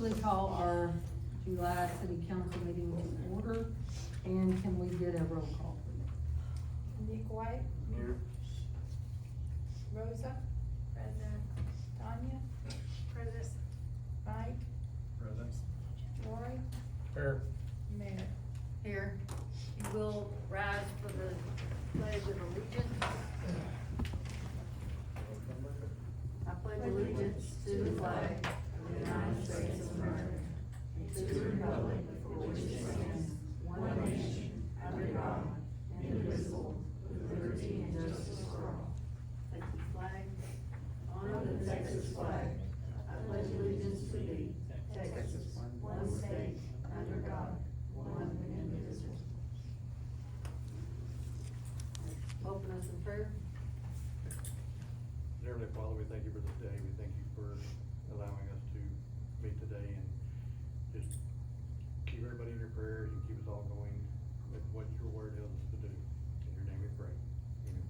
officially call our July city council meeting to order, and can we get a roll call, please? Nick White. Here. Rosa. Present. Tanya. Present. Mike. Present. Roy. Here. Mayor. Here. You will rise for the pledge of allegiance. I pledge allegiance to the flag of the United States of America, and to the republic for which it stands, one nation, under God, indivisible, with liberty and justice for all. Texas flag, honor the Texas flag. I pledge allegiance to thee, Texas, one state, under God, one and indivisible. Open us in prayer. Dear Heavenly Father, we thank you for this day. We thank you for allowing us to meet today and just keep everybody in your prayers and keep us all going with what your word tells us to do. In your name we pray. Amen.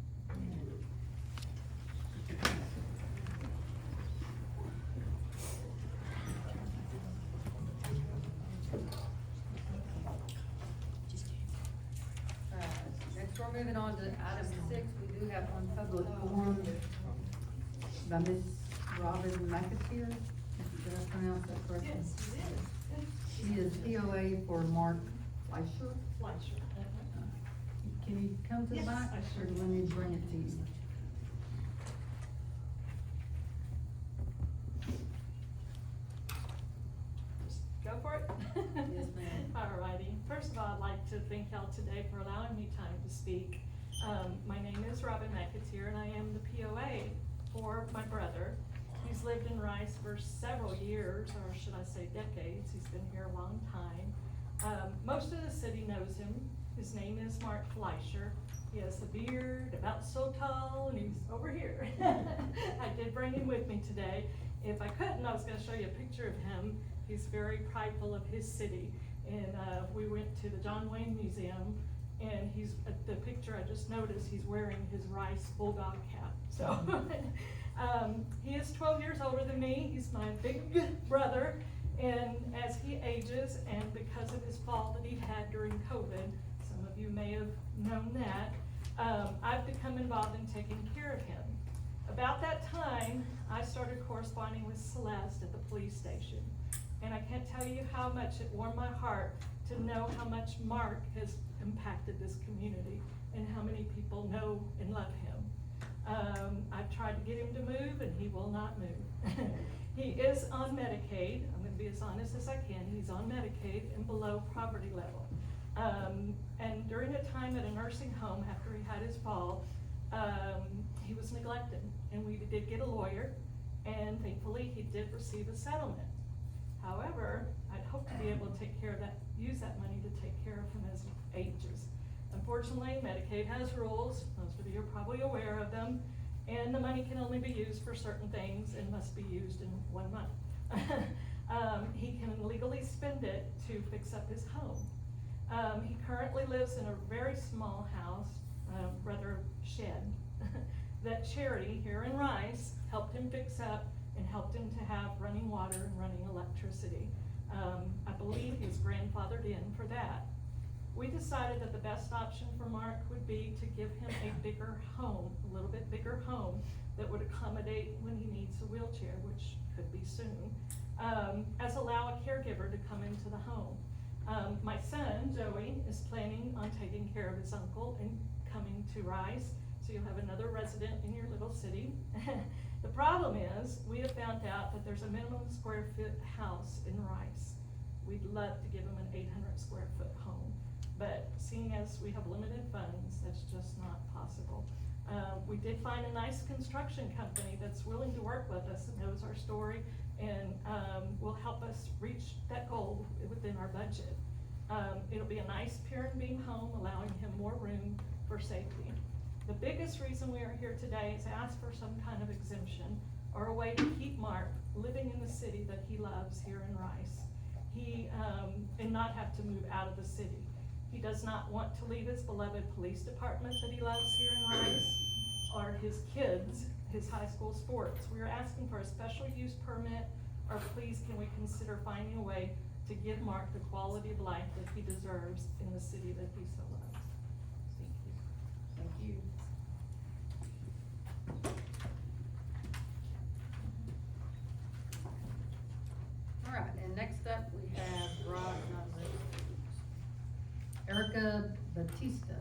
Next, we're moving on to item 6. We do have one public forum by Ms. Robin McAteer. Did I pronounce that correctly? Yes, you did. She is POA for Mark Fleischer. Fleischer. Can you come to the Yes, mic, I sure or do we can. need to bring it to you? Just go for it. Yes, ma'am. Alrighty, first of all, I'd like to thank y'all today for allowing me time to speak. My name is Robin McAteer, and I am the POA for my brother. He's lived in Rice for several years, or should I say decades. He's been here a long time. Most of the city knows him. His name is Mark Fleischer. He has a beard, about so tall, and he's over here. I did bring him with me today. If I couldn't, I was gonna show you a picture of him. He's very prideful of his city. And we went to the John Wayne Museum, and he's, the picture I just noticed, he's wearing his Rice Bulldog cap. So, he is 12 years older than me. He's my big brother. And as he ages, and because of his fall that he had during COVID, some of you may have known that, I've become involved in taking care of him. About that time, I started corresponding with Celeste at the police station. And I can't tell you how much it warmed my heart to know how much Mark has impacted this community and how many people know and love him. I've tried to get him to move, and he will not move. He is on Medicaid. I'm gonna be as honest as I can. He's on Medicaid and below poverty level. And during a time at a nursing home after he had his fall, he was neglected. And we did get a lawyer, and thankfully he did receive a settlement. However, I'd hope to be able to take care of that, use that money to take care of him as he ages. Unfortunately, Medicaid has rules, most of you are probably aware of them, and the money can only be used for certain things and must be used in 1 month. He can legally spend it to fix up his home. He currently lives in a very small house, rather shed, that Charity here in Rice helped him fix up and helped him to have running water and running electricity. I believe he's grandfathered in for that. We decided that the best option for Mark would be to give him a bigger home, a little bit bigger home that would accommodate when he needs a wheelchair, which could be soon, as allow a caregiver to come into the home. My son, Joey, is planning on taking care of his uncle and coming to Rice, so you'll have another resident in your little city. The problem is, we have found out that there's a minimum square foot house in Rice. We'd love to give him an 800 square foot home, but seeing as we have limited funds, that's just not possible. We did find a nice construction company that's willing to work with us and knows our story and will help us reach that goal within our budget. It'll be a nice pier and beam home, allowing him more room for safety. The biggest reason we are here today is to ask for some kind of exemption or a way to keep Mark living in the city that he loves here in Rice. And not have to move out of the city. He does not want to leave his beloved police department that he loves here in Rice, or his kids, his high school sports. We are asking for a special use permit or please can we consider finding a way to give Mark the quality of life that he deserves in the city that he so loves? Thank you. Thank you. All right, and next up, we have Erica Batista.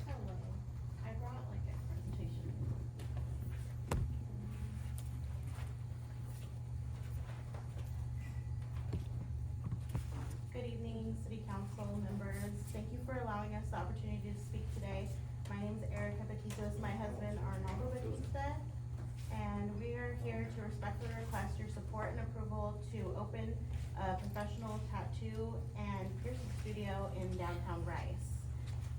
Hello. I brought like a presentation. Good evening, City Council members. Thank you for allowing us the opportunity to speak today. My name is Erica Batista, this is my husband Arnaldo Batista, and we are here to respectfully request your support and approval to open a professional tattoo and piercing studio in downtown Rice.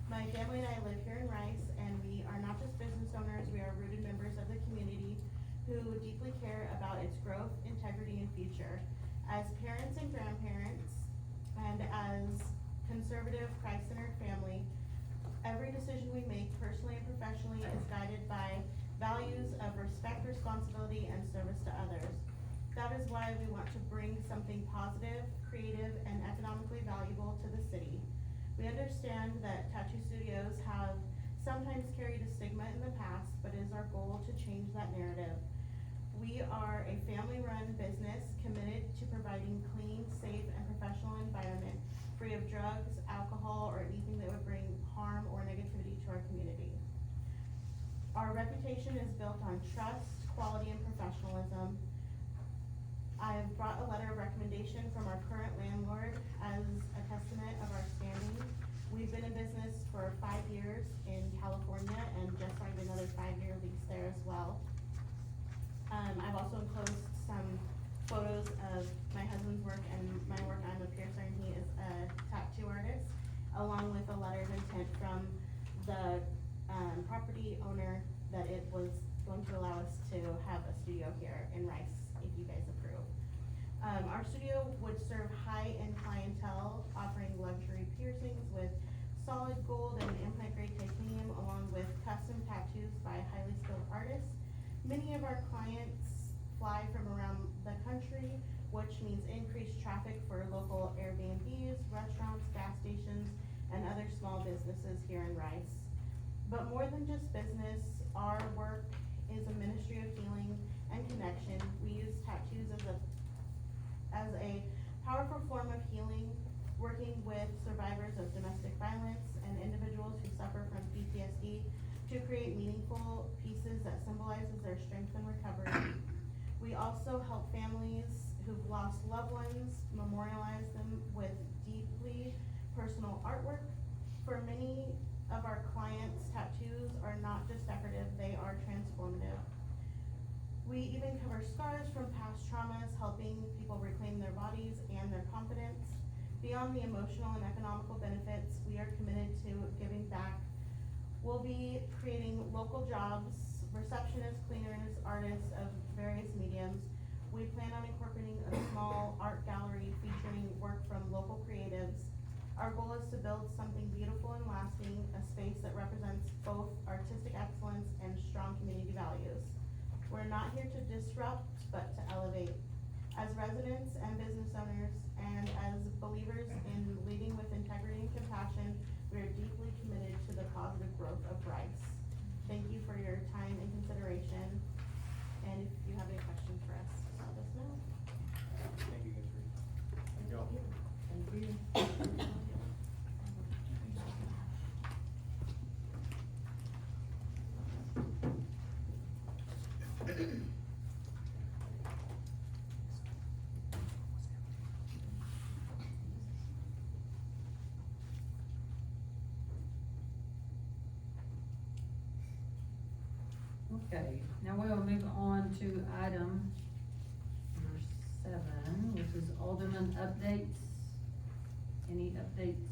My family and I live here in Rice, and we are not just business owners, we are rooted members of the community who deeply care about its growth, integrity, and future. As parents and grandparents, and as conservative, Christ-centered family, every decision we make personally and professionally is guided by values of respect, responsibility, and service to others. That is why we want to bring something positive, creative, and economically valuable to the city. We understand that tattoo studios have sometimes carried a stigma in the past, but it is our goal to change that narrative. We are a family-run business committed to providing clean, safe, and professional environment free of drugs, alcohol, or anything that would bring harm or negativity to our community. Our reputation is built on trust, quality, and professionalism. I have brought a letter of recommendation from our current landlord as a testament of our standing. We've been in business for 5 years in California and just signed another 5-year lease there as well. I've also enclosed some photos of my husband's work and my work. I'm a piercer and he is a tattoo artist, along with a letter of intent from the property owner that it was going to allow us to have a studio here in Rice, if you guys approve. Our studio would serve high-end clientele, offering luxury piercings with solid gold and implant-grade titanium, along with custom tattoos by highly skilled artists. Many of our clients fly from around the country, which means increased traffic for local Airbnbs, restaurants, gas stations, and other small businesses here in Rice. But more than just business, our work is a ministry of healing and connection. We use tattoos as a powerful form of healing, working with survivors of domestic violence and individuals who suffer from PTSD to create meaningful pieces that symbolizes their strength and recovery. We also help families who've lost loved ones memorialize them with deeply personal artwork. For many of our clients, tattoos are not just decorative, they are transformative. We even cover scars from past traumas, helping people reclaim their bodies and their confidence. Beyond the emotional and economical benefits, we are committed to giving back. We'll be creating local jobs, receptionists, cleaners, artists of various mediums. We plan on incorporating a small art gallery featuring work from local creatives. Our goal is to build something beautiful and lasting, a space that represents both artistic excellence and strong community values. We're not here to disrupt, but to elevate. As residents and business owners, and as believers in leading with integrity and compassion, we are deeply committed to the positive growth of Rice. Thank you for your time and consideration, and if you have any questions for us, let us know. Thank you, guys. Thank y'all. Thank you. Okay, now we will move on to item number 7, which is Alderman updates. Any updates?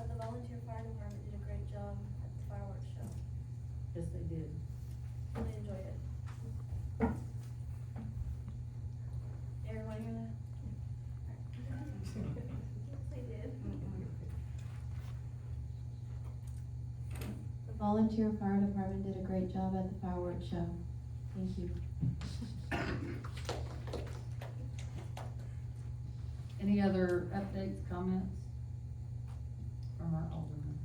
The volunteer fire department did a great job at the fireworks show. Yes, they did. Really enjoyed it. Everyone hear that? Yes, they did. volunteer fire department did a great job at the fireworks show. Thank you. Any other updates, comments from our aldermen?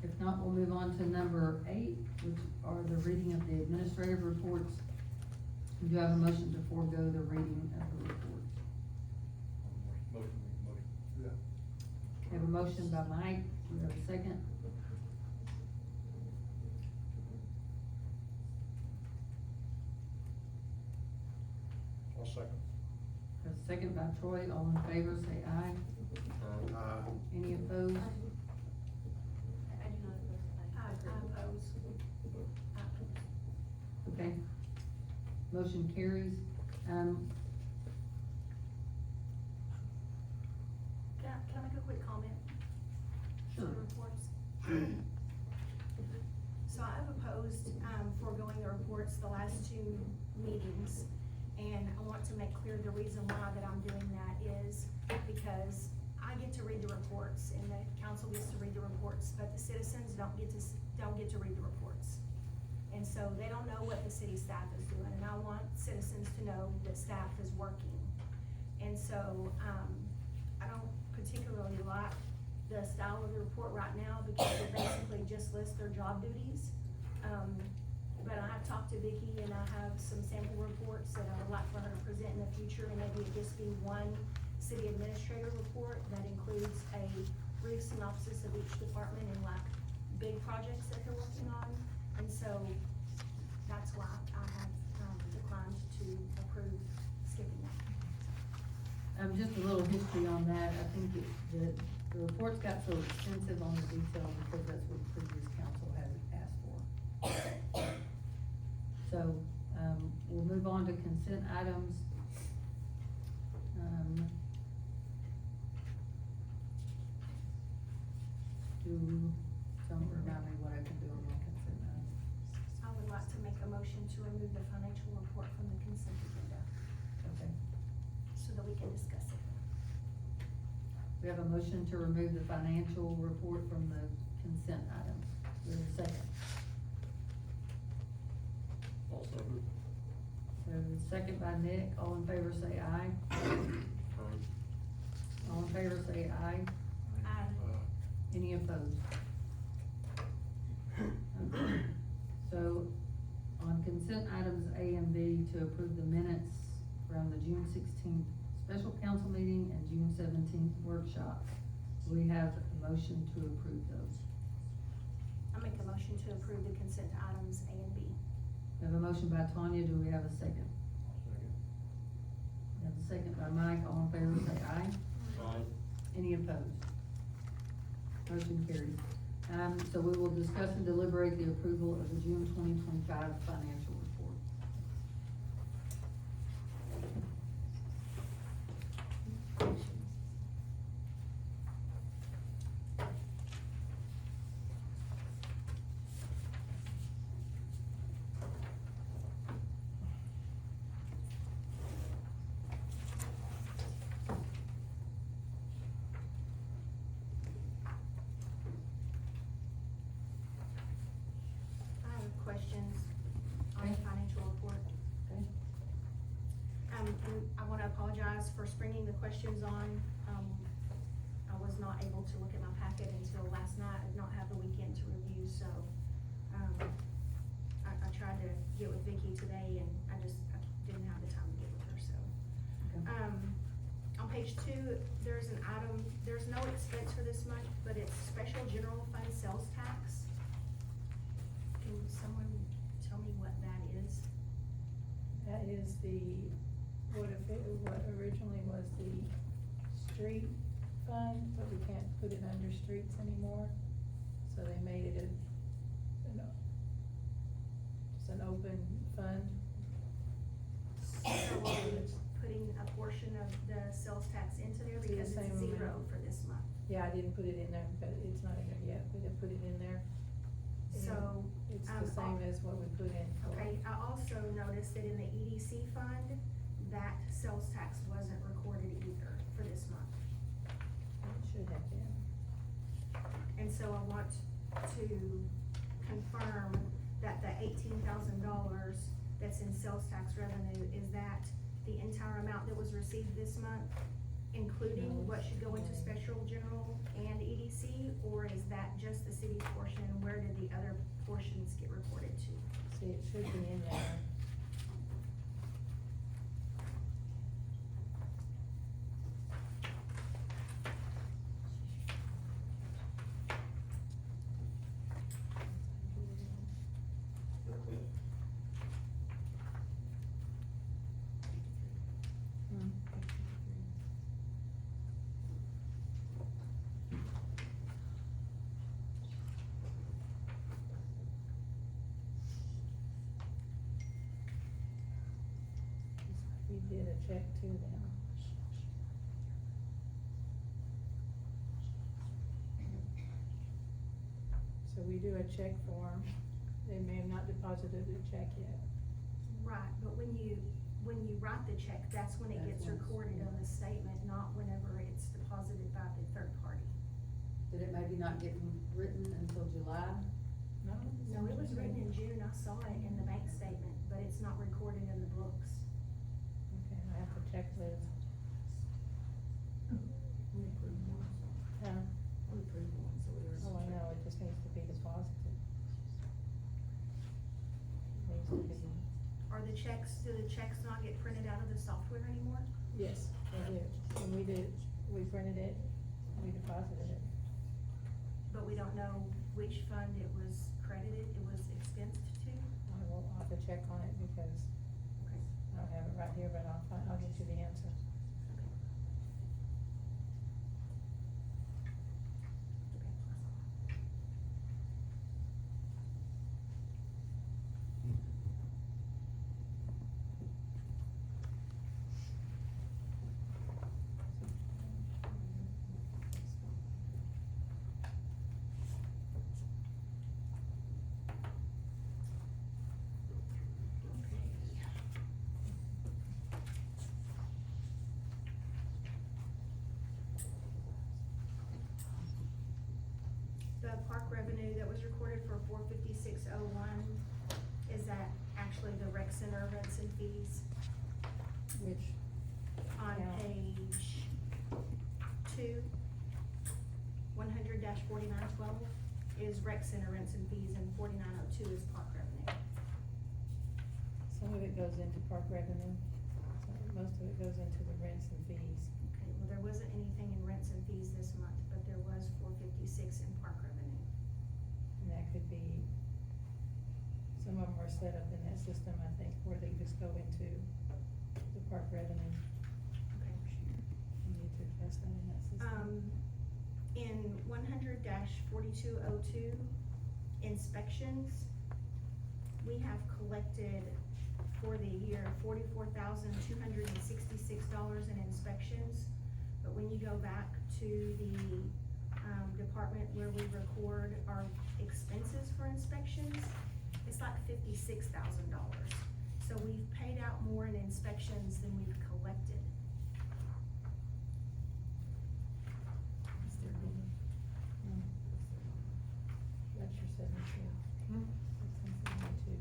If not, we'll move on to number 8, which are the reading of the administrative reports. Do you have a motion to forego the reading of the reports? Yeah. We have a motion by Mike, do we have a second? I'll second. A second by Troy, all in favor, say aye. Any opposed? I do not oppose. I oppose. Okay. Motion carries. Can I make a quick comment? Sure. On the reports? So I've opposed, foregoing the reports the last 2 meetings. And I want to make clear the reason why that I'm doing that is because I get to read the reports and the council gets to read the reports, but the citizens don't get to read the reports. And so they don't know what the city staff is doing, and I want citizens to know that staff is working. And so, I don't particularly like the style of the report right now because it basically just lists their job duties. But I have talked to Vicki and I have some sample reports that I would like for her to present in the future, and maybe it just be one city administrator report that includes a brief synopsis of each department and like big projects that they're working on. And so that's why I have, declined to approve skipping that. Just a little history on that, I think the reports got so extensive on the detail because that's what the previous council had asked for. So, we'll move on to consent items. Don't remind me what I can do on my consent items. I would like to make a motion to remove the financial report from the consent agenda Okay, so that we can discuss it. we have a motion to remove the financial report from the consent items. We have a second. Also. So, second by Nick, all in favor say aye. All in favor say aye. Any opposed? Okay. So, on consent items A and B, to approve the minutes from the June 16th special council meeting and June 17th workshop, we have a motion to approve those. I make a motion to approve the consent items A and B. We have a motion by Tanya, do we have a second? We have a second by Mike, all in favor say aye. Any opposed? Motion carries. So we will discuss and deliberate the approval of the June 2025 financial report. I have questions on the Okay. financial report. Okay. And I wanna apologize for springing the questions on. I was not able to look at my packet until last night. I did not have the weekend to review, so, I tried to get with Vicki today and I didn't have the time to get with her, so. Okay. On page 2, there's an item, there's no expense for this month, but it's special general fund sales tax. Can someone tell me what that is? That is what originally was the street fund, but we can't put it under streets anymore. So they made it just an open fund. So are we putting a portion of the sales tax into there To the because it's same 0 amount. for this month? Yeah, I didn't put it in there, but it's not in there yet, we didn't put it in there. And So, it's the same as what we put in. for- okay, I also noticed that in the EDC fund, that sales tax wasn't recorded either for this month. It should have been. And so I want to confirm that the $18,000 that's in sales tax revenue, is that the entire amount that was received this month, including what should go into special, general, and EDC, or is that just the city's portion, and where did the other portions get reported to? See, it should be in there. We did a check to them. So we do a check form, they may have not deposited a check yet. Right, but when you write the check, that's when it That's gets when it's- recorded on the statement, not whenever it's deposited by the third party. Did it maybe not get written until July? No? No, it was written in June, I saw it in the bank statement, but it's not recorded in the books. Okay, I have to check Liz. Huh? Oh, I know, it just needs to be deposited. Needs to be. Do the checks not get printed out of the software anymore? Yes, they do. And we printed it, we deposited it. But we don't know which fund it was credited, it was expensed to? I'll have to check on it because Okay. I don't have it right here, but I'll get you the answer. The park revenue that was recorded for 45601, is that actually the rec center rents and fees? Which, On Yeah. page 2, 100-4912 is rec center rents and fees, and 4902 is park revenue. some of it goes into park revenue, most of it goes into the rents and fees. Okay, well, there wasn't anything in rents and fees this month, but there was 456 in park revenue. And that could be, some of them are set up in that system, I think, where they just go into the park revenue. Okay. You need to adjust that in that system. In 100-4202, inspections, we have collected for the year $44,266 in inspections. But when you go back to the, department where we record our expenses for inspections, it's like $56,000. So we've paid out more in inspections than we've collected. That's your 72. That's 72.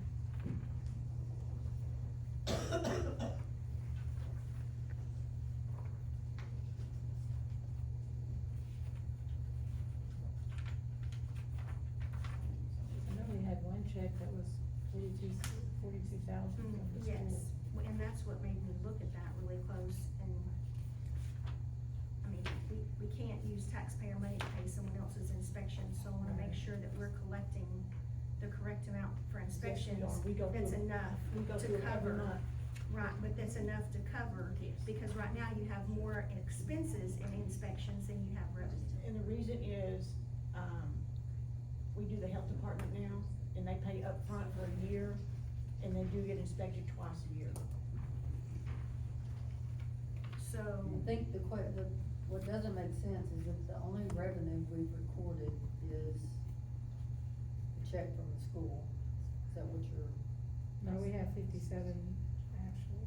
I know we had one check that was 42,000 from the Yes, school. and that's what made me look at that really close, and, I mean, we can't use taxpayer money to pay someone else's inspections, so I wanna make Right. sure that we're collecting the correct amount for inspections. are. We go That's through- enough We go to through it every cover. month. Right, but that's enough to cover, Yes. because right now you have more expenses in inspections than you have revenue. And the reason is, we do the health department now, and they pay upfront for a year, and they do get inspected twice a year. So, I think what doesn't make sense is that the only revenue we've recorded is the check from the school. Is that what you're? No, we have 57 actual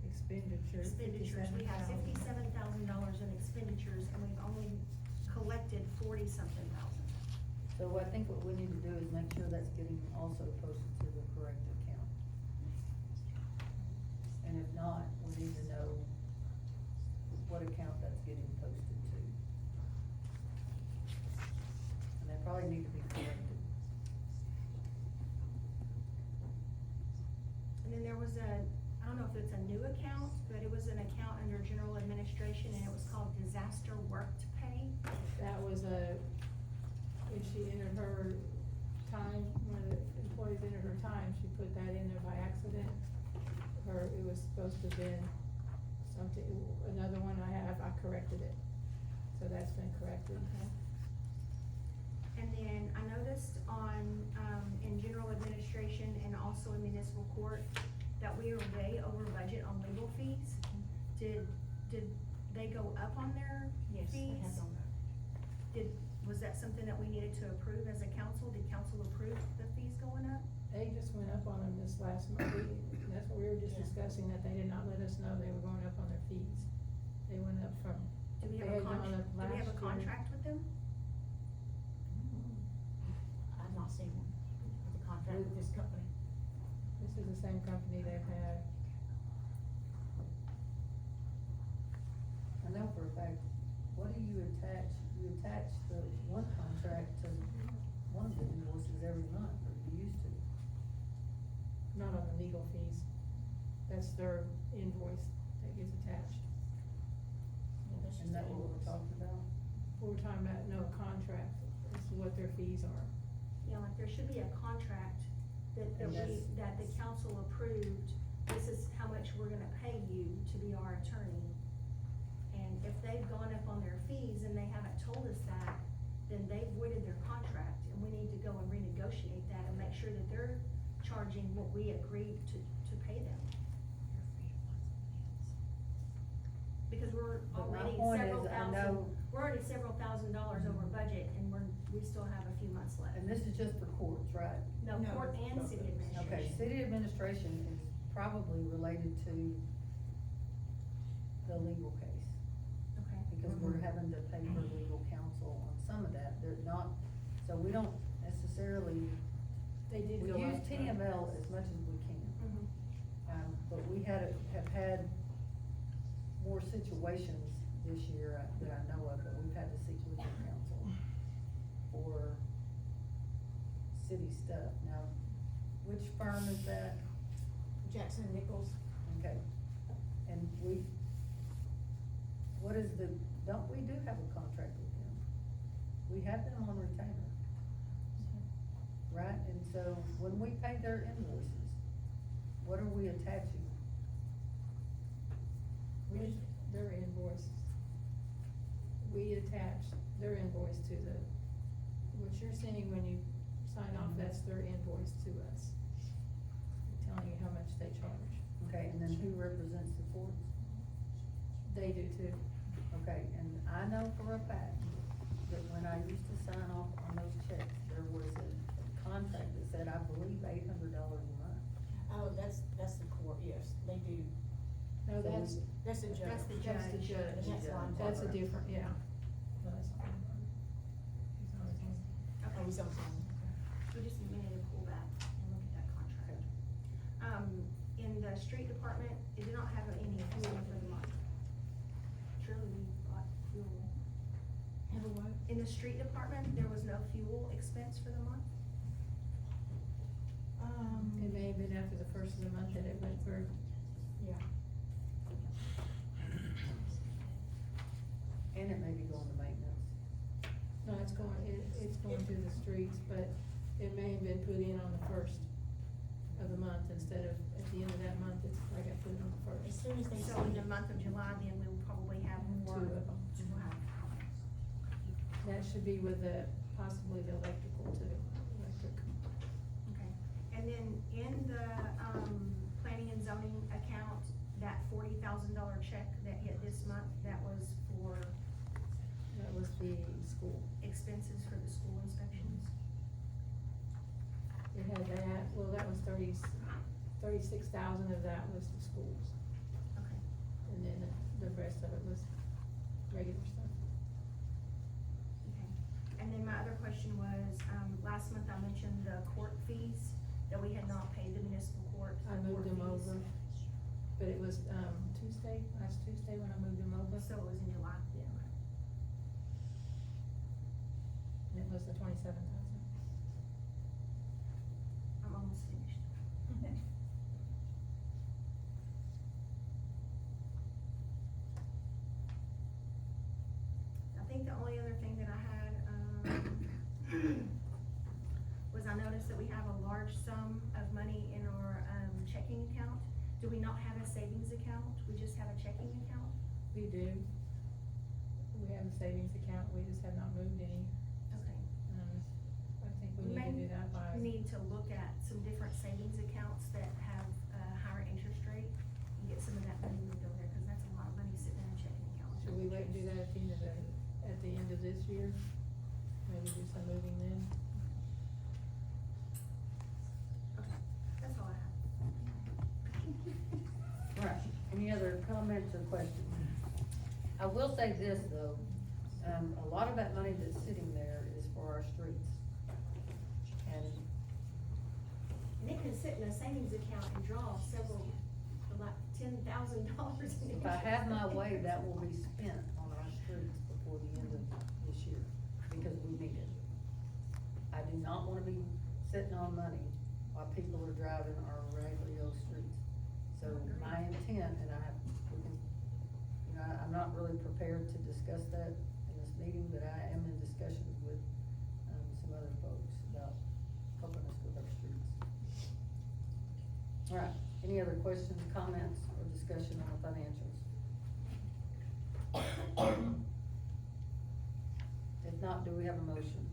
expenditures. we have $57,000 in expenditures, and we've only collected 40-something thousand. So I think what we need to do is make sure that's getting also posted to the correct account. And if not, we need to know what account that's getting posted to. And they probably need to be corrected. And then there was I don't know if it's a new account, but it was an account under general administration and it was called disaster work to pay. That was when she entered her time, when the employees entered her time, she put that in there by accident. It was supposed to have been something, another one I corrected it, so that's been corrected. And then I noticed in general administration and also in municipal court, that we are way over budget on legal fees. Did they go up on their fees? Was that something that we needed to approve as a council? Did council approve the fees going up? They just went up on them this last month, that's what we were just discussing, that they did not let us know they were going up on their fees. They went up from, Do we they have had gone up do we have a last year. contract with them? I've not seen one with a contract with this company. This is the same company they've had. I know for a fact, what do you attach the one contract to one of the invoices every month, or you used to? Not on the legal fees. That's their invoice that gets attached. Isn't that what we're talking about? We're talking about, no, contract, this is what their fees are. Yeah, like there should be a contract that And that the council approved. This is how much we're gonna pay you to be our attorney. And if they've gone up on their fees and they haven't told us that, then they've voided their contract, and we need to go and renegotiate that and make sure that they're charging what we agreed to pay them. Because we're But my already point several is, I thousand, know- we're already several $1,000s over budget, and we still have a few months left. And this is just for courts, right? No, court and city administration. Okay, city administration is probably related to the legal case, Okay. because we're having to pay for legal counsel on some of that, they're not, so we don't necessarily, They did we go use up. TML as much as we can. Mhm. But we have had more situations this year that I know of, that we've had to seek legal counsel for city stuff. Now, which firm is that? Jackson and Nichols. Okay, and don't we do have a contract with them? We have them on retainer. Right, and so when we pay their invoices, what are we attaching? Their invoice. We attach their invoice to what you're seeing when you sign off, that's their invoice to us. Telling you how much they charge. Okay, and then who represents the courts? They do too. Okay, and I know for a fact that when I used to sign off on those checks, there was a contract that said, I believe, $800 a month. Oh, that's the court, yes, they do. No, that's the judge. That's the That's the judge. judge. And that's line That's a cover. different, yeah. No, that's not one. He's on his own. Oh, he's on his own. We just needed to pull that and look at that contract. In the street department, it did not have any fuel for the month. Surely we bought fuel. Have a what? In the street department, there was no fuel expense for the month? It may have been after the first of the month that it went through. Yeah. And it may be going to maintenance. No, it's going through the streets, but it may have been put in on the first of the month instead of at the end of that month, it's like I put it on the As first. soon as they. So in the month of July, then we will probably have more. Two of them. Wow. That should be with possibly the electrical too, electric. Okay, and then in the, planning and zoning account, that $40,000 check that hit this month, that was for That was the school. expenses for the school inspections. It had that, well, that was 36,000 of that was the schools. Okay. And then the rest of it was regular stuff. Okay, and then my other question was, the court fees, that we had not paid the municipal court. I moved them over, but it was, Tuesday, last Tuesday when I moved them over. So it was in July. Yeah. And it was the 27,000. I'm almost finished. I think the only other thing that I had, was I noticed that we have a large sum of money in our, checking account. Do we not have a savings account? We just have a checking account? We do. We have a savings account, we just have not moved any. Okay. I think we need to do that by. We need to look at some different savings accounts that have a higher interest rate and get some of that money moved over there, cause that's a lot of money sitting in a checking account. Should we wait and do that at the end of this year? Maybe do some moving then? Okay, that's all I have. Right, any other comments or questions? I will say this, though, a lot of that money that's sitting there is for our streets. And And it can sit in a savings account and draw several, like $10,000 in if I have my way, that will be spent on our streets before the end of this year, because we need it. I do not wanna be sitting on money while people are driving our raggedy old streets. So my intent, and I'm not really prepared to discuss that in this meeting, but I am in discussions with, some other folks about helping us with our streets. All right, any other questions, comments, or discussion on the financials? If not, do we have a motion?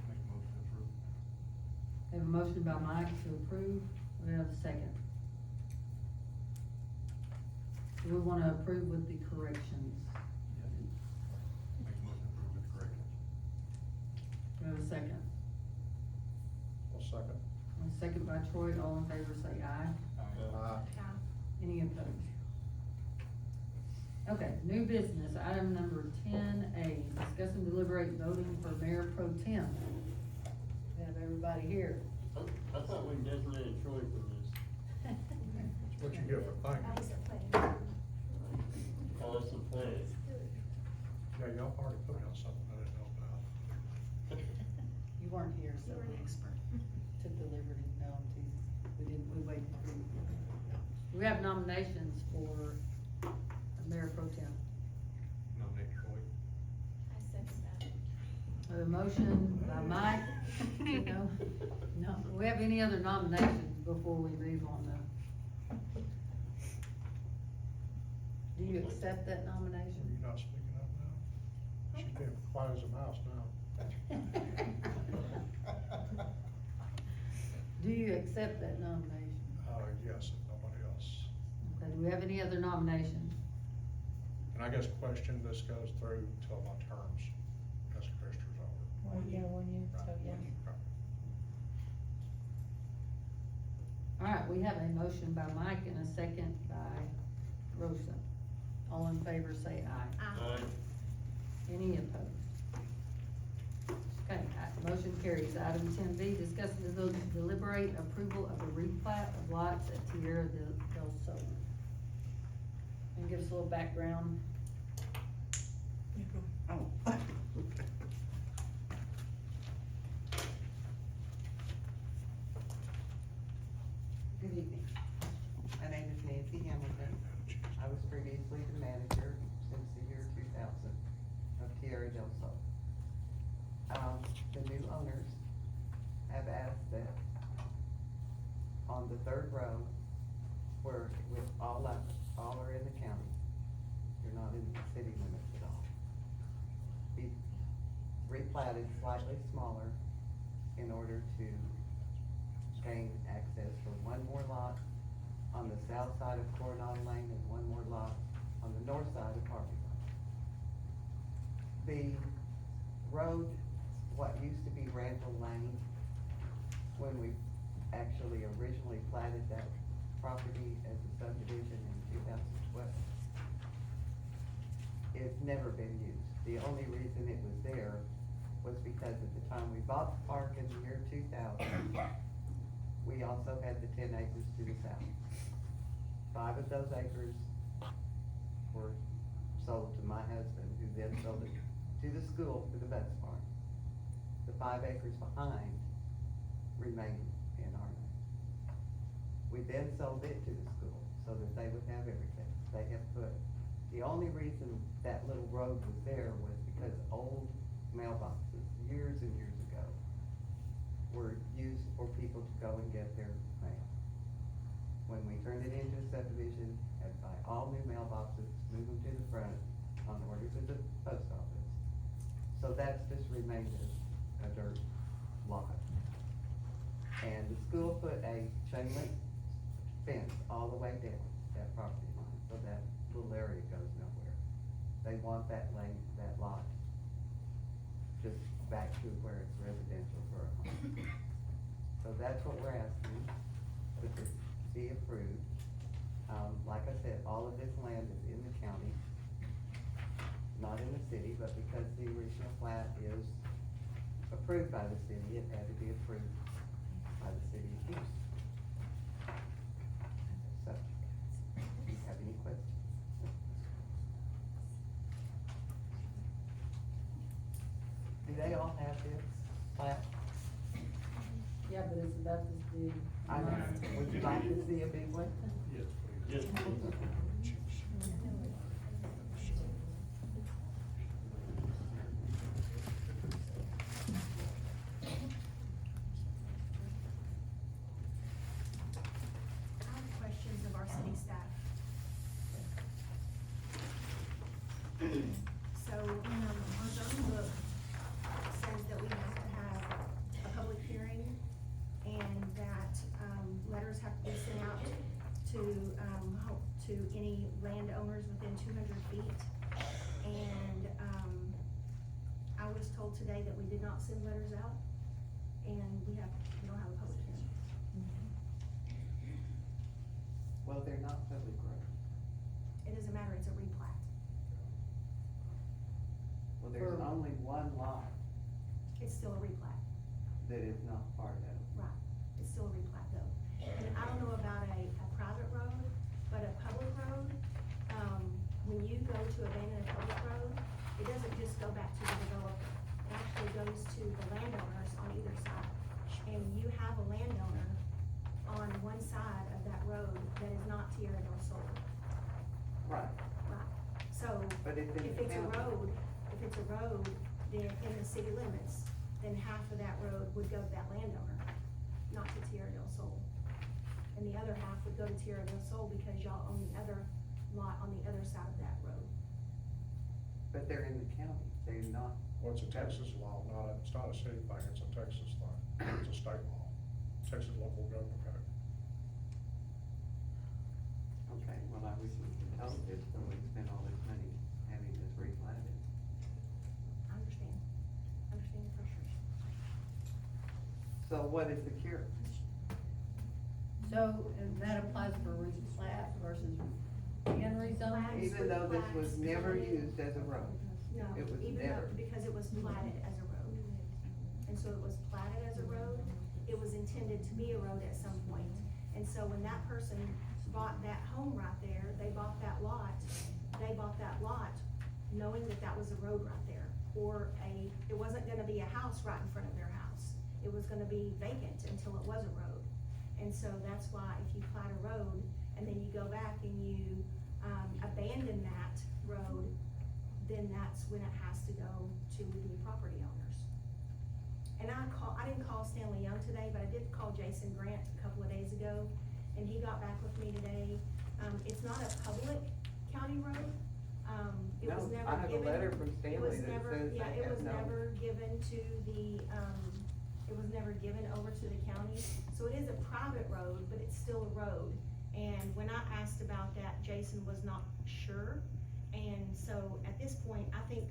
Make a motion to approve. We have a motion by Mike to approve, we have a second. Do we wanna approve with the corrections? Make a motion to approve with corrections. We have a second. I'll second. A second by Troy, all in favor say aye. Any opposed? Okay, new business, item number 10A, discuss and deliberate voting for Mayor Pro Tem. We have everybody here. I thought we designated Troy for this. What you get for thinking? That was a plan. Oh, that's the plan. Yeah, y'all already put me on something I didn't know about. You weren't here, so. You were an expert. Took the liberty, no, I'm teasing. We didn't, we waited for you. We have nominations for Mayor Pro Tem. Nominate Troy. I second that. We have a motion by Mike, no, we have any other nominations before we move on though? Do you accept that Are nomination? you not speaking up now? She's being quiet as a mouse now. Do you accept that nomination? Yes, if nobody else. Okay, do we have any other nominations? And I guess question, this goes through till my terms as commissioner's over. 1 year, so Right. yeah. All right, we have a motion by Mike and a second by Rosa. All in favor say aye. Aye. Any opposed? Okay, motion carries. Item 10B, discuss and deliberate approval of a replat of lots at Tierra del Sol. And give us a little background. Oh. Good evening. My name is Nancy Hamilton. I was previously the manager since the year 2000 of Tierra del Sol. The new owners have asked that on the third row, where with all are in the county, you're not in the city limits at all, be replatted slightly smaller in order to gain access for one more lot on the south side of Coronado Lane and one more lot on the north side of Harvey Lane. The road, what used to be Randall Lane, when we actually originally platted that property as a subdivision in 2012, it's never been used. The only reason it was there was because at the time we bought the park in the year 2000, we also had the 10 acres to the south. 5 of those acres were sold to my husband, who then sold it to the school for the bus farm. The 5 acres behind remained in our name. We then sold it to the school so that they would have everything. They have put, the only reason that little road was there was because old mailboxes, years and years ago, were used for people to go and get their mail. When we turned it into a subdivision, had to buy all new mailboxes, move them to the front on orders of the post office. So that's just remained a dirt lot. And the school put a chain link fence all the way down that property line, so that little area goes nowhere. They want that lane, that lot, just back to where it's residential for a home. So that's what we're asking, that this be approved. Like I said, all of this land is in the county, not in the city, but because the original plat is approved by the city, it had to be approved by the city of Houston. So, do you have any questions? Do they all have this plat? Yeah, but it's about this big. I know. Would you like to see a big one? Yes, please. Yes, please. I have questions of our city staff. So, our zoning book says that we have to have a public hearing and that, letters have to be sent out to any landowners within 200 feet. And, I was told today that we did not send letters out and we don't have a public hearing. Well, they're not public roads. It doesn't matter, it's a replat. Well, there's For- only one lot It's still a replat. that is not part of it. Right, it's still a replat though. And I don't know about a private road, but a public road, when you go to abandon a public road, it doesn't just go back to the developer. It actually goes to the landowners on either side. And you have a landowner on one side of that road that is not Tierra del Sol. Right. Right, so But it's in if the it's a county. road, then in the city limits, then half of that road would go to that landowner, not to Tierra del Sol. And the other half would go to Tierra del Sol because y'all own the other lot on the other side of that road. But they're in the county, they're not. Well, it's a Texas law, it's not a city thing, it's a Texas thing, it's a state law, Texas local government code. Okay, well, I wish we could tell this, but we spent all this money having this replatted. I understand your frustration. So what is the cure? So, and that applies for replat versus being rezoned? Plats. Even though this was Replats. never used as a road. No, It was even never. though, because it was platted as a road. And so it was platted as a road, it was intended to be a road at some point. And so when that person bought that home right there, they bought that lot knowing that that was a road right there. Or it wasn't gonna be a house right in front of their house. It was gonna be vacant until it was a road. And so that's why if you plat a road and then you go back and you, abandon that road, then that's when it has to go to the property owners. And I didn't call Stanley Young today, but I did call Jason Grant a couple of days ago, and he got back with me today. It's not a public county road, it was No, never given. I have a letter from it Stanley was that never- says Yeah, they it have was no- never given to the, it was never given over to the county, so it is a private road, but it's still a road. And when I asked about that, Jason was not sure, and so at this point, I think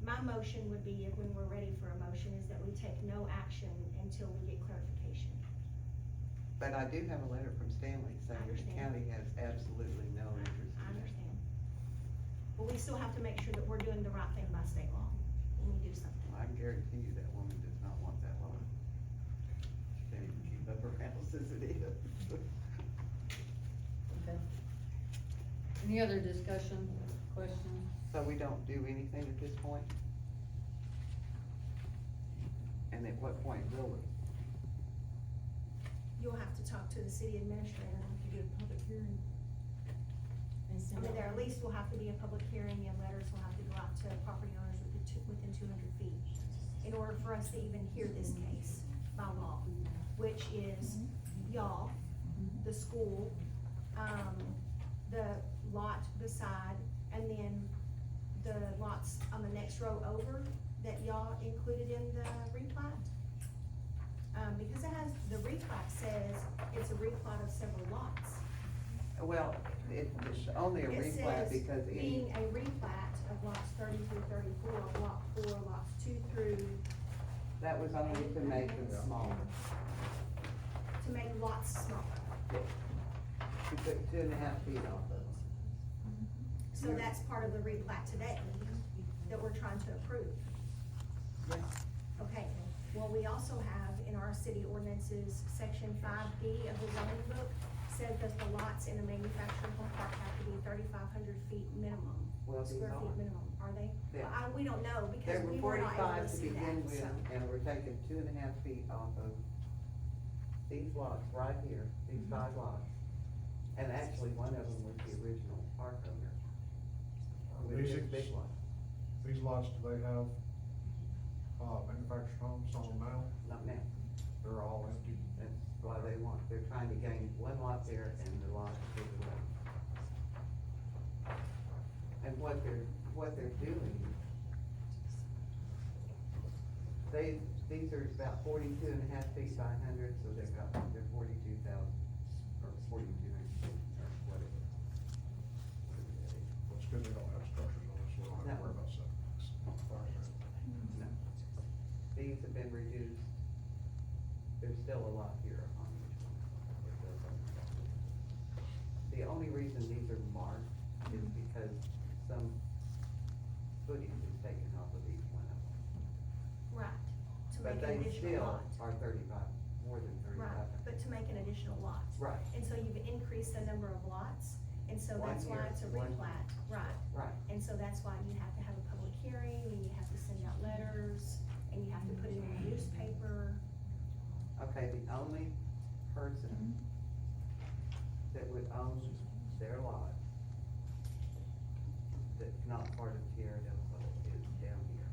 my motion would be, when we're ready for a motion, is that we take no action until we get clarification. But I do have a letter from Stanley saying the understand. county has absolutely no interest I in it. understand. But we still have to make sure that we're doing the right thing by state law when we do something. I can as it is. Okay. Any other discussion, questions? So we don't do anything at this point? And at what point will we? You'll have to talk to the city administrator. You get a public hearing. And I send mean, out- there at least will have to be a public hearing and letters will have to go out to property owners within 200 feet in order for us to even hear this case by law, which is y'all, the school, the lot beside, and then the lots on the next row over that y'all included in the replat. Because it has, the replat says it's a replat of several lots. Well, it's only a It replat says because being any, a replat of lots 30 through 34, of lot 4, lots 2 through, that was only to make them Yeah. smaller. to make lots smaller. You put 2.5 feet off of them. So that's part of the replat today that we're trying to approve. Yeah. Okay, well, we also have in our city ordinances, section 5B of the zoning book, said that the lots in a manufactured home park have to be 3,500 feet minimum. Well, these Square are. feet minimum, are they? Yeah. We don't know They because were we were not able 45 to to see begin that, with, so. and we're taking 2.5 feet off of these lots right here, these 5 lots. And actually, one of them was the original park owner. With These his ex- big lot, These lots, do they have, manufactured homes on them now? not now, They're all empty. that's why they want, they're trying to gain one lot there and the lot to the left. And what they're doing, these are about 42.5 feet by 100, so they're 42,000, or 4,200 feet, or whatever. Well, it's good they don't have structures on it, so we don't have to worry about setbacks. No. These have been reduced. There's still a lot here on each one. The only reason these are marked is because some footage is taken off of each one of them. Right, to But make an they additional still lot. are 35, more than 35. Right, but to make an additional lot. Right, And so you've increased the number of lots, and so One that's why here, it's a one- replat, right? right. And so that's why you have to have a public hearing, and you have to send out letters, and you have to put it in the newspaper. Okay, the only person that would own their lot that's not part of Tierra del Sol is down here.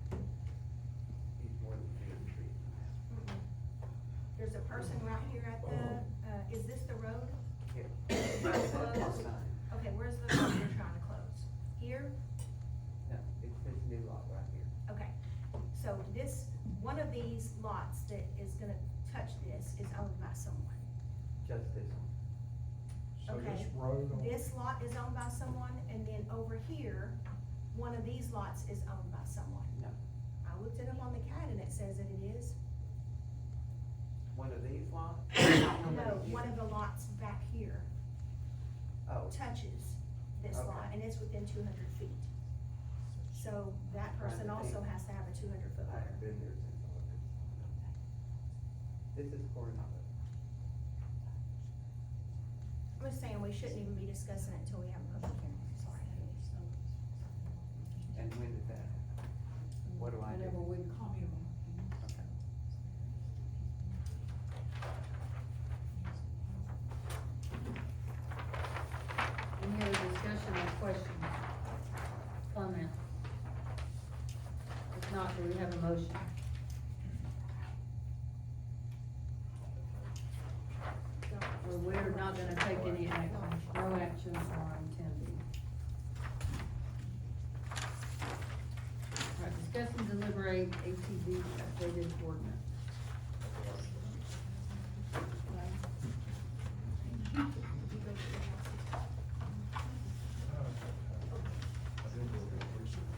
He's more than 300 feet from that. There's a person right here at the, is this the road? Here. Close. That's lot 9. Okay, where's the road you're trying to close? Here? No, it's his new lot right here. Okay, so this, one of these lots that is gonna touch this is owned by someone. Just this one. So this Okay. road on. This lot is owned by someone, and then over here, one of these lots is owned by someone. No, I looked it up on the CAD and it says that it is. one of these lots? No, one of the lots back here Oh, touches this Okay. lot, and it's within 200 feet. So that Trying to person also think. has to have a 200-foot I've letter. been there since I was. This is Coronado. I'm just saying, we shouldn't even be discussing it until we have a public hearing, sorry. And when did that happen? What do I do? Whenever we Okay. Any other discussion or questions? Comments? If not, do we have a motion? Well, we're not gonna take any action, no action on 10B. All right, discuss and deliberate ATV updated ordinance. I did go get research.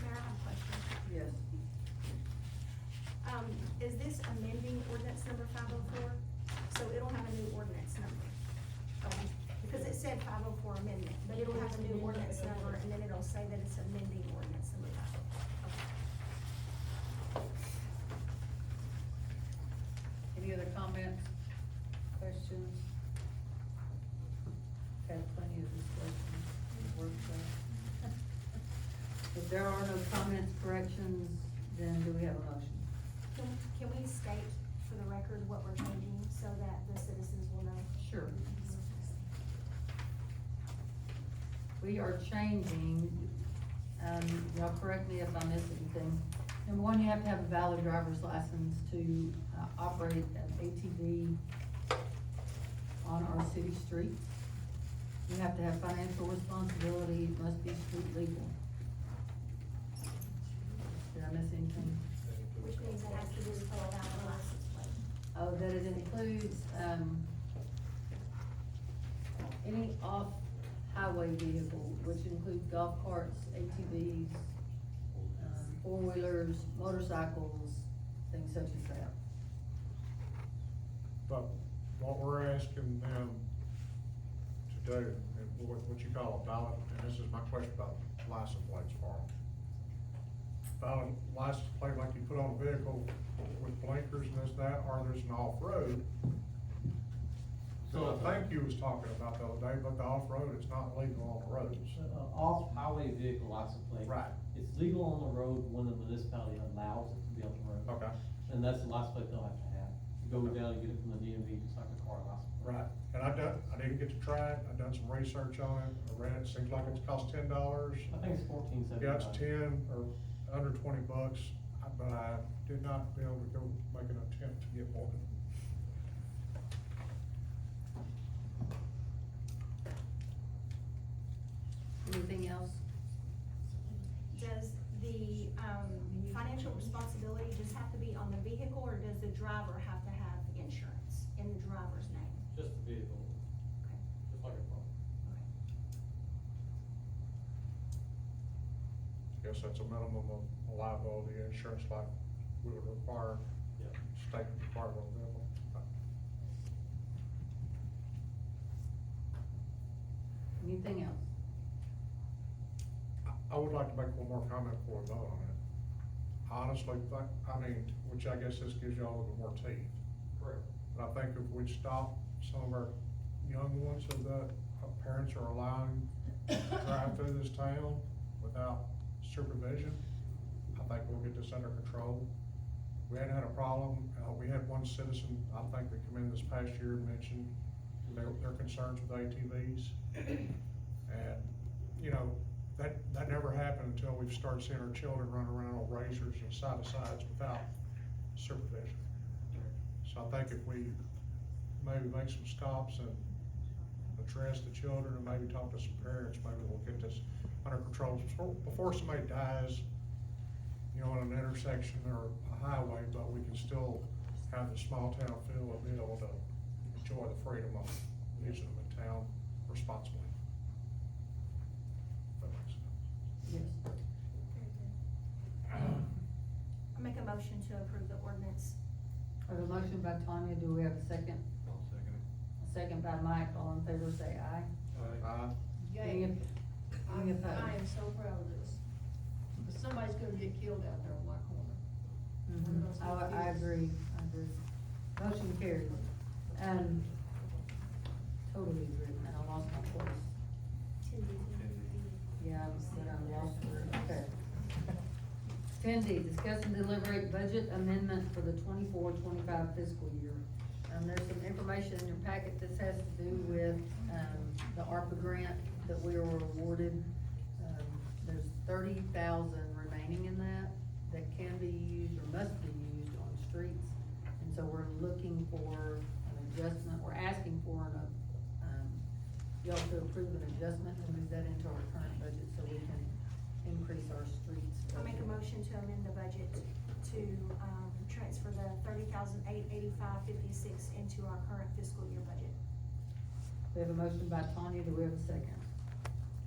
Mayor, I have a question. Yes. is this amending ordinance number 504? So it'll have a new ordinance number. Because it said 504 amendment, but it'll have a new ordinance number, and then it'll say that it's amending ordinance number 504. Any other comments, questions? Had plenty of discussion, work session. If there are no comments, corrections, then do we have a motion? Can we state for the record what we're changing so that the citizens will know? Sure. We are changing, y'all correct me if I miss anything. Number one, you have to have a valid driver's license to, operate an ATV on our city streets. You have to have financial responsibility, it must be street legal. Did I miss anything? Which means it has to do with a valid license plate. Oh, that it includes, any off-highway vehicle, which includes golf carts, ATVs, four-wheelers, motorcycles, things such as that. But what we're asking them to do, and what you call a valid, and this is my question about license plates for them. Valid license plate like you put on a vehicle with blinkers and this, that, or there's an off-road. So I think you was talking about the other day, but the off-road, it's not legal on the roads. Off-highway vehicle license plate. Right. It's legal on the road when the municipality allows it to be on the road. Okay. And that's the license plate they'll have to have. You go down and get it from the DMV, just like a car license plate. Right, and I didn't get to try it, I've done some research on it, I read it, seems like it's cost $10. I think it's $14.75. Yeah, it's 10 or under $20, but I did not be able to go make an attempt to get one. Anything else? Does the, financial responsibility just have to be on the vehicle, or does the driver have to have insurance in the driver's name? Just the vehicle, Okay. just like a car. Guess that's a minimum of liability insurance like we would require, Yeah. state requirement of vehicle. Anything else? I would like to make one more comment before we vote on it. Honestly, which I guess this gives y'all a little bit more teeth. Correct. But I think if we stop some of our young ones so that our parents are allowing to drive through this town without supervision, I think we'll get this under control. We hadn't had a problem, we had one citizen, I think, that come in this past year and mentioned their concerns with ATVs. And, you know, that never happened until we've started seeing our children run around on razors and side-to-sides without supervision. So I think if we maybe make some stops and address the children and maybe talk to some parents, maybe we'll get this under control before somebody dies, you know, in an intersection or a highway, but we can still have the small town feel and be able to enjoy the freedom of using them in town responsibly. That makes sense. Yes. I make a motion to approve the ordinance. I have a motion by Tanya, do we have a second? I'll second it. A second by Mike, all in favor say aye. Any Yay. any opposed? I am so proud of this. But somebody's gonna get killed out there on my corner. Mhm. I agree. Motion carried. Totally agree, and I lost my place. Yeah, I was, I lost it, okay. 10D, discuss and deliberate budget amendment for the 24-25 fiscal year. There's some information in your packet, this has to do with, the ARPA grant that we were awarded. There's 30,000 remaining in that can be used or must be used on streets. And so we're looking for an adjustment, we're asking for y'all to approve an adjustment and move that into our current budget so we can increase our streets. I make a motion to amend the budget to, transfer the $30,885.56 into our current fiscal year budget. We have a motion by Tanya, do we have a second?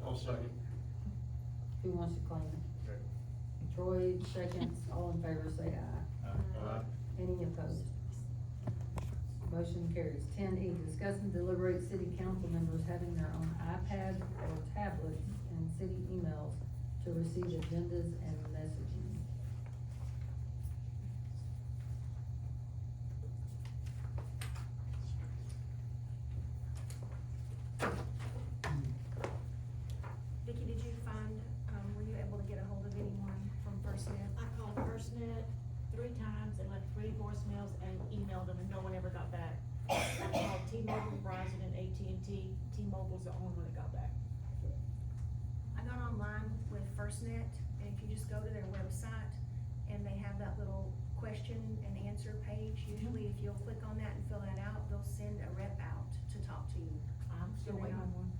I'll second. Who wants to claim it? Okay. Troy seconds, all in favor say aye. Aye. Any opposed? Motion carries. 10E, discuss and deliberate city council members having their own iPad or tablet and city emails to receive agendas and messaging. Vicky, did you find, were you able to get a hold of anyone from FirstNet? I called FirstNet 3 times and left 3 voicemails and emailed them and no one ever got back. I called T-Mobile, Verizon, and AT&T. T-Mobile's the only one that got back. I got online with FirstNet, and if you just go to their website, and they have that little question and answer page, usually if you'll click on that and fill that out, they'll send a rep out to talk to you. I'm still waiting on one.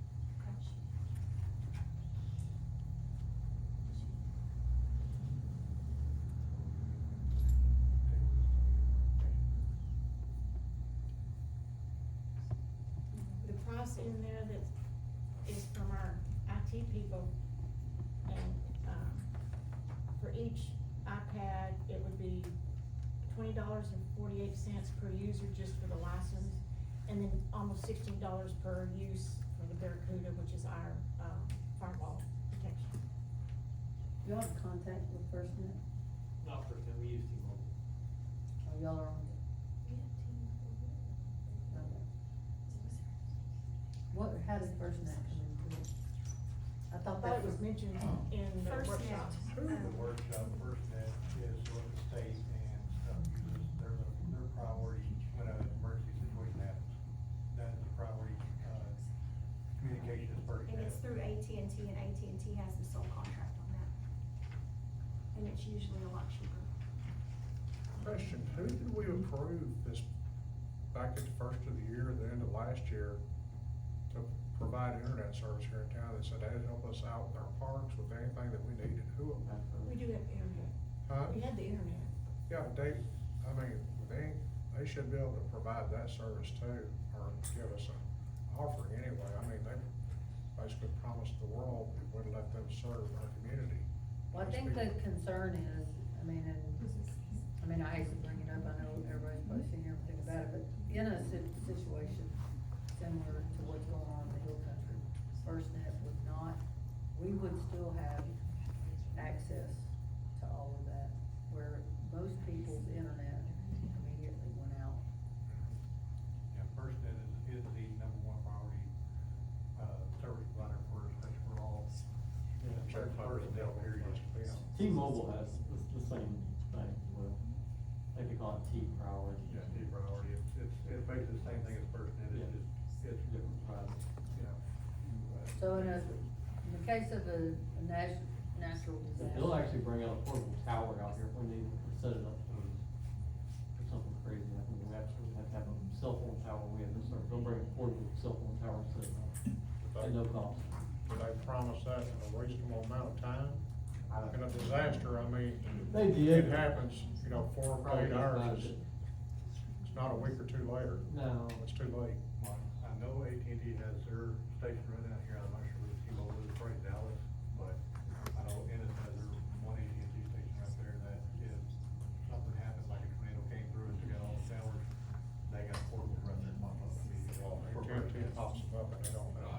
The price in there that is from our IT people, and, for each iPad, it would be $20.48 per user just for the license, and then almost $16 per use for the Barracuda, which is our, firewall protection. Y'all have contact with FirstNet? Not for them, we use T-Mobile. Oh, y'all are on? Okay. What, how did FirstNet come into it? I I thought thought that it was mentioned in the FirstNet, workshop. The workshop, FirstNet is what the state and stuff uses, their priority when an emergency situation happens. That is the priority, communication is FirstNet. And it's through AT&T, and AT&T has the sole contract on that. And it's usually a lot cheaper. Question, who did we approve this, back at the first of the year, the end of last year, to provide internet service here in town, that said they'd help us out with our parks, with anything that we needed? Who? We do have the internet. Huh? We had the internet. Yeah, but they should be able to provide that service too, or give us an offering anyway. I mean, they basically promised the world we would let them serve our community. Well, I think the concern is, I hate to bring it up, I know everybody's probably seen everything about it, but in a situation similar to what's going on in the Hill Country, FirstNet would not, we would still have access to all of that, where most people's internet immediately went out. Yeah, FirstNet is the number 1 priority, service provider for, especially for all. Personnel period. T-Mobile has the same thing, well, I think they call it T-Priority. Yeah, T priority, it's basically the same thing as FirstNet, it's just, it's Different prices. you know. So in the case of a natural disaster. They'll actually bring out a portable tower out here when they set it up for something crazy. I think we actually have to have a cell phone tower, we have to start, they'll bring a portable cell phone tower and set it up at no cost. Did they promise that in a reasonable amount of time? In a disaster, I mean, They did. it happens, 4 or 8 Probably hours, just it's not a week or 2 later. No. It's too late. Well, I know AT&T has their station running out here, I'm not sure where T-Mobile is, probably Dallas, but I know Ennis has their one AT&T station right there that if something happened, like a tornado came through and took out all the towers, they got portable right there, pop up immediately. AT&T pops them up and they don't know.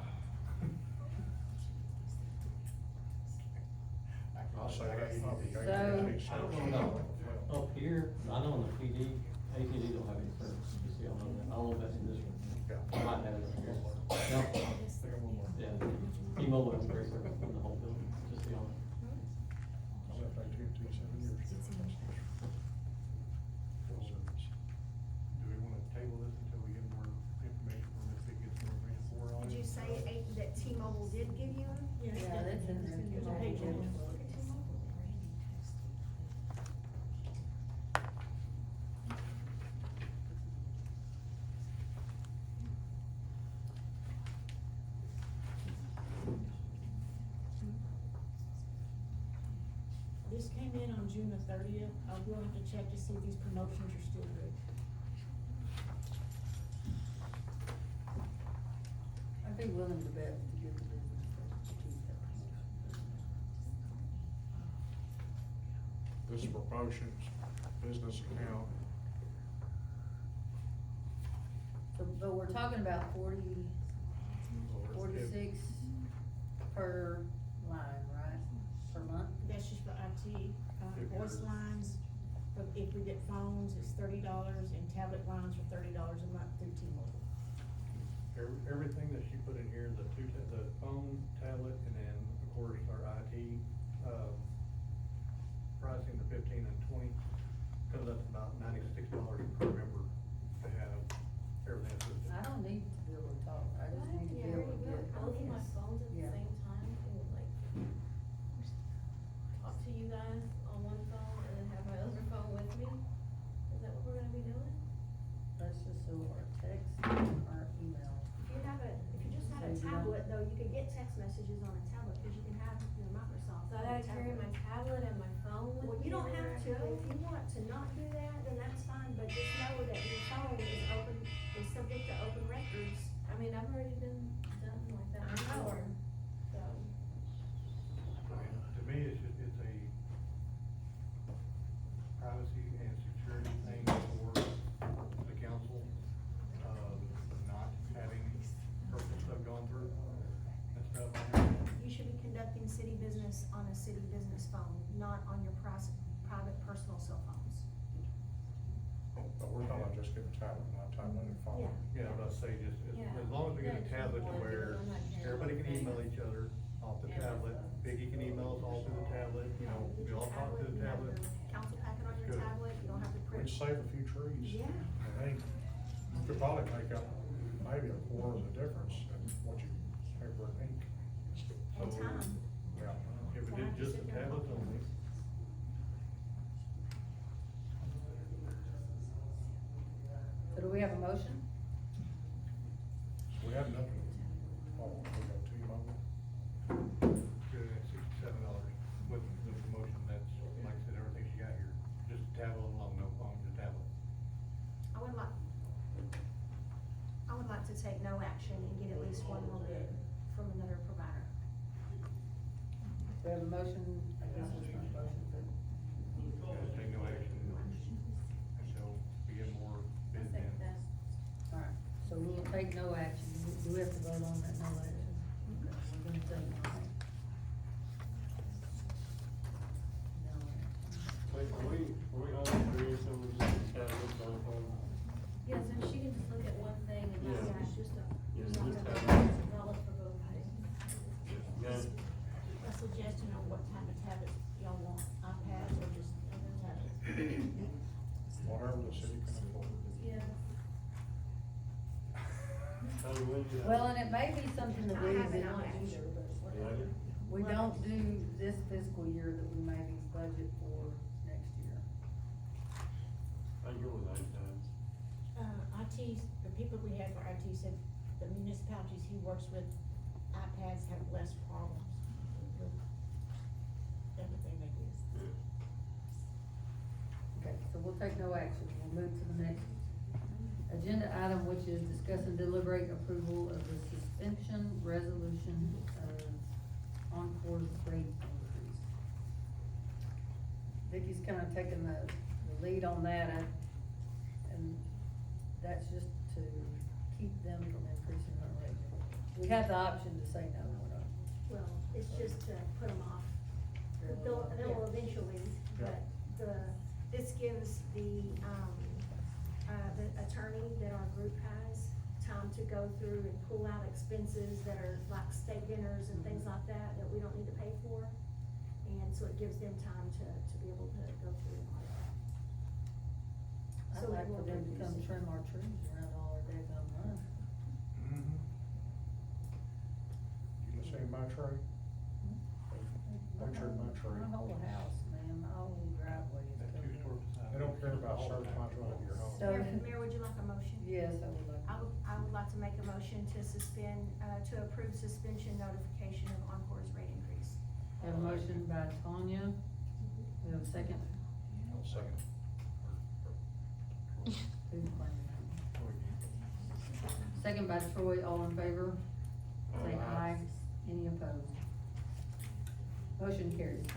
I'll say that public So- AT&T I don't service. know, up here, I know in the PD, AT&T don't have any service, just so y'all know that, I don't know if that's in this one. Yeah. I might have it here. No. Yeah, T-Mobile has great service in the whole building, just so y'all know. I left AT&T 7 years ago. Full service. Do we wanna table this until we get more information from Ms. Vicky, gets more information for on it? Did you say that T-Mobile did give you? Yeah, that's in there. There's a page in there. Look at T-Mobile. This came in on June the 30th. I will have to check to see if these promotions are still good. I'd be willing to bet to give the business to keep that promotion. This is for promotions, business account, So, but we're talking about 46 per line, right, per month? That's just for IT, If voice you're- lines, but if we get phones, it's $30, and tablet lines are $30 a month through T-Mobile. Everything that she put in here, the phone, tablet, and then, of course, our IT, pricing, the 15 and 20, comes up to about $96 per member to have everything assisted. I don't need to be able to talk, I just need to be Yeah, able to we get. both of my phones at the Yeah. same time and like talk to you guys on one phone and then have my other phone with me. Is that what we're gonna be doing? That's just so our text, our email. If you just had a So you don't- tablet, though, you could get text messages on a tablet, cause you can have your Microsoft. So I on a gotta carry tablet. my tablet and my phone with me? Well, you don't have to, everywhere I if go? you want to not do that, then that's fine, but just know that your phone is open, is subject to open records. I mean, I've already been done like that I know. before, so. I mean, to me, it's a privacy and security thing for the council, not having personal stuff going through and stuff. You should be conducting city business on a city business phone, not on your private personal cell phones. But we're talking about just getting a tablet, not a tablet and phone. Yeah. Yeah, but I say just, Yeah. as long as we get a That's tablet to one thing, where I'm not carrying everybody can my email thing. each other off the Yeah. tablet, Biggie can email us all through the tablet, you know, Get we your all talk to the you have tablet. your council packet on your Good. tablet, you don't have to print. We'd save a few trees. Yeah. And they could probably make up maybe a quarter of the difference in what you pay for ink. And So, time. Yeah. If we Don't did have to just sit the there and tablets look. only, So do we have a motion? We have nothing, oh, we got T-Mobile. good at $67 with the promotion, that's, like I said, everything she got here, just a tablet alone, no phone, just tablet. I would like to take no action and get at least one more bid from another provider. We have a motion, I guess it's not a motion, but Just take no action until we get more I bids think in. that. alright, so we will take no action, do we have to vote on that no action? Okay, we're gonna take no action. No action. Wait, are we all agree, so we're just tablets on phone? Yes, and she can just look at one thing and Yeah. that's just a, Yeah, just just a tablets. valid for both things. Yeah, A suggestion on what type of tablets y'all want, iPads or just other tablets? Whatever the city can afford. Yeah. how do we do that? Well, and it may be something that we I have it didn't on want either, but Yeah. we don't do this fiscal year that we maybe budget for next year. I go with iPads. IT, the people we had for IT said the municipalities he works with, iPads have less problems with everything they use. Okay, so we'll take no action, we'll move to the next agenda item, which is discuss and deliberate approval of the suspension resolution of Encore's rate increase. Vicky's kind of taking the lead on that, and that's just to keep them from increasing our rate. We have the option to say no or not. Well, it's just to put them off. They'll eventually, but this gives the attorney that our group has time to go through and pull out expenses that are like steak dinners and things like that we don't need to pay for. And so it gives them time to be able to go through and all that. I'd So it like for will them to reduce come it. trim our trees around all our daggone run. Mm-hmm. You can see my tree? Picture my tree. My whole house, man, my whole driveway is That covered. two-story facade. They don't care about certain spots of your home. So- Mayor, would you like a motion? Yes, I would like. I would like to make a motion to suspend, to approve suspension notification of Encore's rate increase. We have a motion by Tanya, we have a second. I'll second. Who's claiming that? Second by Troy, all in favor? Say aye. Any opposed? Motion carries.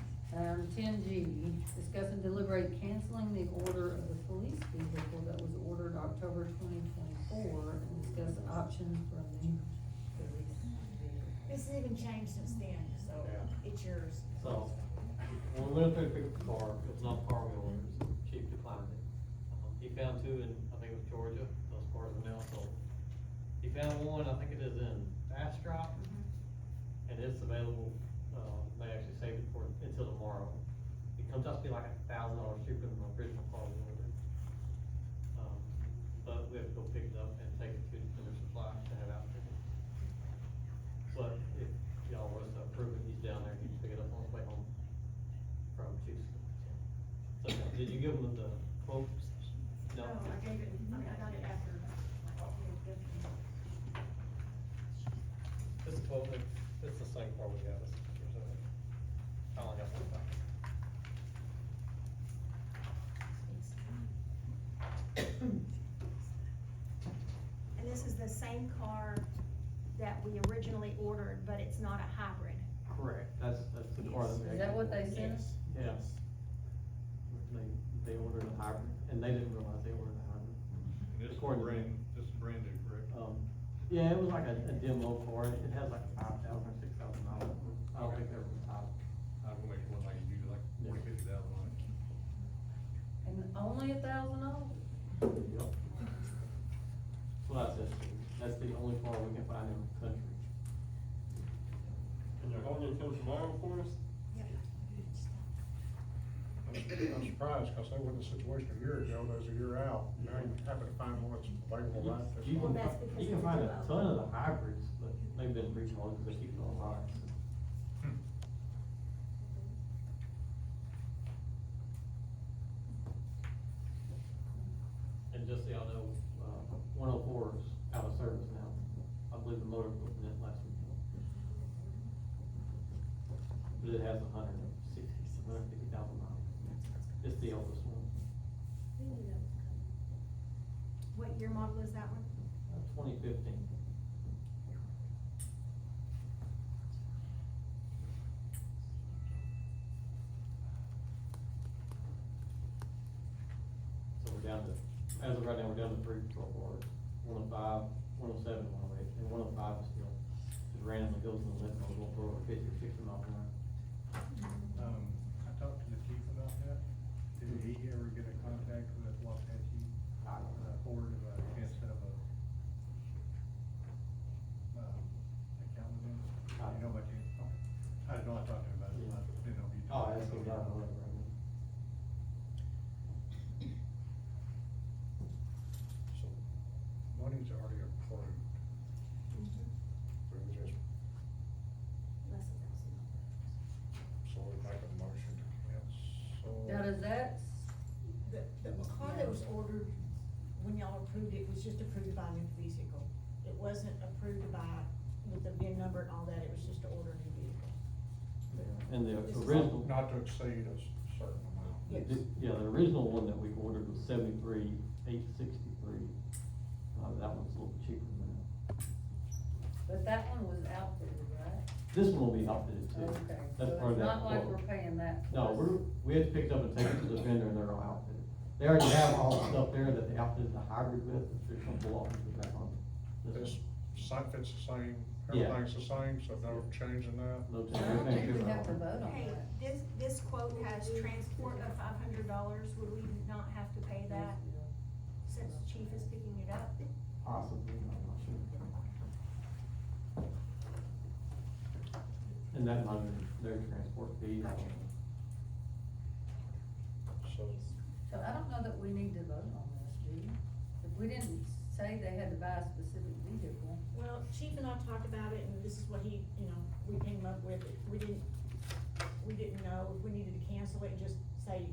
10G, discuss and deliberate canceling the order of the police vehicle that was ordered October 2022. 4 and discuss options for a new police vehicle. This has even changed since then, so Yeah. it's yours. So, when we went up there to pick up the car, it was not the car we ordered, so Chief declined it. He found two in, I think it was Georgia, those cars are now sold. He found one, I think it is in Bastrop, and it's available, they actually saved it for, until tomorrow. It comes out to be like $1,000 cheaper than the original car we ordered. But we have to go pick it up and take it to the supply to have out there. But if y'all was to approve it, he's down there, he can pick it up on his way home from Tucson. So, did you give him the quote? No? I gave it, I got it after. This is totally, it's the same car we got, I only got one back. And this is the same car that we originally ordered, but it's not a hybrid. Correct, that's the car that we. Is that what they sent us? Yes. They ordered a hybrid, and they didn't realize they ordered a hybrid. This is According to brand, them. this is brand new, correct? Yeah, it was like a demo car, it has like 5,000 or 6,000 miles, I don't think they were top. I will make it look like you do like Yeah. 40,000, 50,000 on it. And only $1,000? Yep. Well, that's the only car we can find in the country. And your Honda comes tomorrow for us? I'm surprised, cause they were in the situation a year ago, that was a year out, now you happen to find one that's available right this You month. can, that's because you can it's find a low. ton of the hybrids, but they've been recalled because they keep it on lots. And just so y'all know, 104 is out of service now. I believe the motor was in it last week. But it has 150,000 miles. It's the oldest one, What year model is that one? 2015. So we're down to, as of right now, we're down to 3 patrol cars, 105, 107, 108, and 105 is still, just randomly goes in the limit, on going for over 50 or 60 miles an hour. I talked to the chief about that, did he ever get in contact with Wapache I don't know. Ford about a chance to have a, account with him? You know about him? I didn't know, I talked to him about it, I didn't know if you. Oh, that's what I know, right now. So, money's already approved, we just, Less than so we make a motion to cancel. Now, does that, The car that was ordered, when y'all approved it, was just approved by a new vehicle. It wasn't approved by, with the VIN number and all that, it was just to order a new vehicle. And the This is original. Not to exceed a certain amount. Yes. Yeah, the original one that we ordered was 73,863. That one's a little cheaper than that. but that one was outfitted, right? This one will be outfitted too. Okay, That's so part of it's that not like quote. we're paying that. No, plus. we had to pick it up and take it to the vendor and they're all outfitted. They already have all the stuff there that they outfitted the hybrid with, it's just gonna pull off and put back on. This site fits the same, Yeah. everything's the same, so no change in that? No I change, don't think everything's we good. have to vote on Hey, that. this quote has transport of $500, would we not have to pay that since chief is picking it up? Possibly, I'm not sure. And that under their transport fee. Gotcha. So, So I don't know that we need to vote on this, do you? If we didn't say they had to buy a specific vehicle. Well, Chief and I talked about it, and this is what he, we came up with, we didn't know if we needed to cancel it, just say,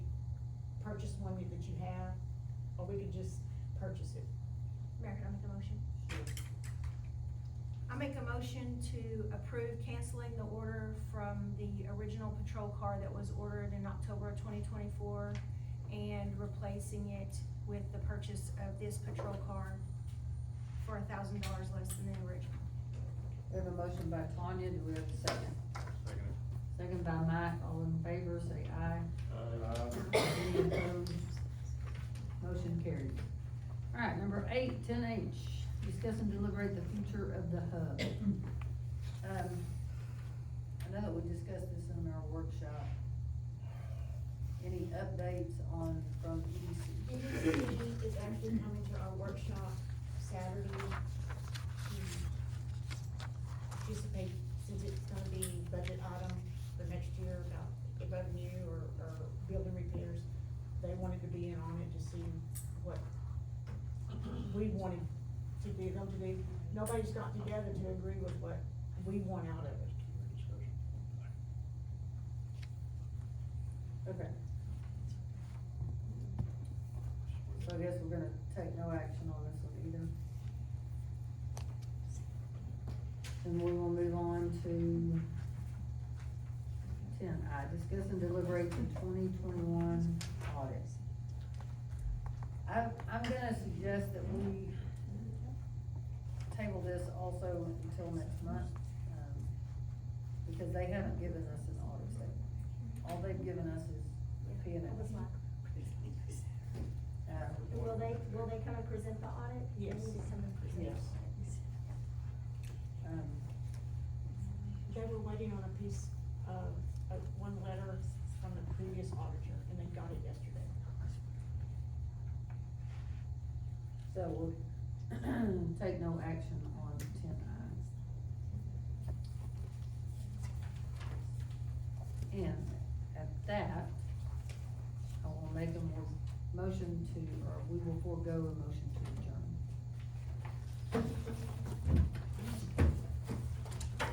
purchase one that you have, or we could just purchase it. Mayor, can I make a motion? I make a motion to approve canceling the order from the original patrol car that was ordered in October of 2024 and replacing it with the purchase of this patrol car for $1,000 less than the original. We have a motion by Tanya, do we have a second? Second it. Second by Mike, all in favor, say aye. Any opposed? Motion carried. Alright, Alright, number 8, 10H, discuss and deliberate the future of the hub. I know that we discussed this in our workshop. Any updates from EDC? EDC is actually coming to our workshop Saturday to participate, since it's gonna be budget item for next year about the revenue or building repairs. They wanted to be in on it to see what we wanted to do, them to do. Nobody's got together to agree with what we want out of it. Okay. So I guess we're gonna take no action on this one either. And we will move on to 10I, discuss and deliberate the 2021 audit. I'm gonna suggest that we table this also until next month, because they haven't given us an audit statement. All they've given us is the P and L. Will they come and present the audit? Yes. They need to come and present. Yes. They were waiting on a piece of one letter from the previous auditor, and they got it yesterday. So we'll take no action on 10I. And at that, I will make a motion to, or we will forego a motion to